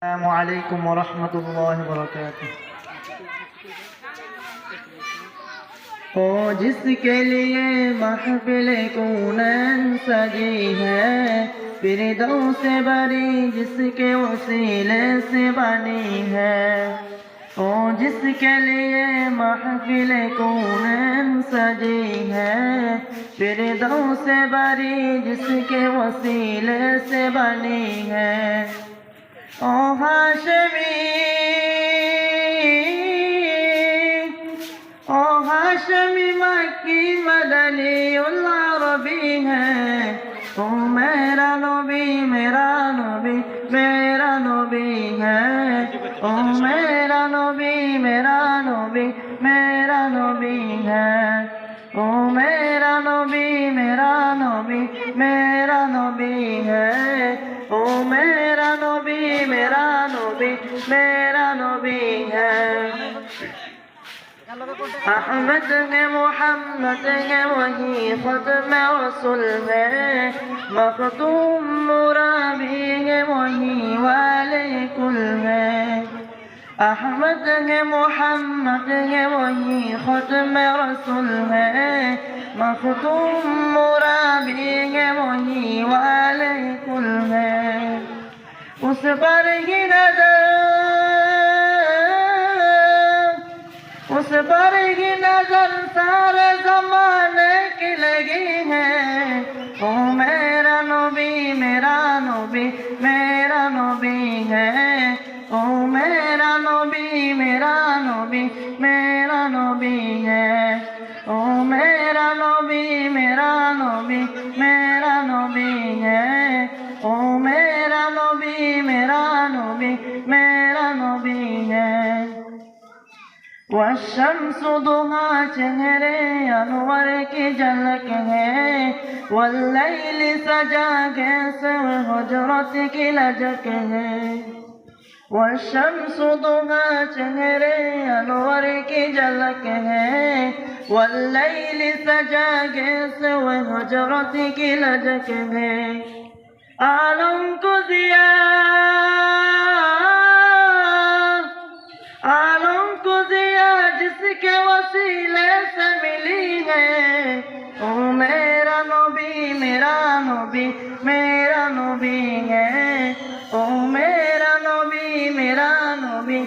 अस्सलामुअलैकुम वरहमतुल्लाहि वबरकातुह। ओ जिसके लिए महफिल कौनैन सजी है, फिरदौस बरी जिसके वसीले से बनी है। ओ जिसके लिए महफिल कौनैन सजी है, फिरदौस बरी जिसके वसीले से बनी है। ओ हाशमी मक्की मदनी उल अरबी है। ओ मेरा नबी मेरा नबी मेरा नबी है। ओ मेरा नबी मेरा नबी मेरा नबी है। ओ मेरा नबी मेरा नबी मेरा नबी है। ओ मेरा नबी मेरा नबी मेरा नबी है। अहमद है मोहम्मद है वही खत्म रसूल है। मखतूम मुराबी है वही वाले कुल है। अहमद है मोहम्मद है वही खत्म रसूल है। मखतूम मुराबी है वही वाले कुल है। उस पर ही नजर उस पर ही नजर सारे जमाने की लगी है। ओ मेरा नबी मेरा नबी मेरा नबी है। ओ मेरा नबी मेरा नबी मेरा नबी है। ओ मेरा नबी मेरा नबी मेरा नबी है। ओ मेरा नबी मेरा नबी मेरा नबी है। वशम्स दुहा चेहरे अनवर की झलक है। वल्लैल सजा कैसे हुजरत की लजक है। वशम्स दुहा चेहरे अनवर की झलक है। वल्लैल सजा कैसे हुजरत की लजक है। आलम को दिया जिसके वसीले से मिली है। ओ मेरा नबी मेरा नबी मेरा नबी है। ओ मेरा नबी मेरा नबी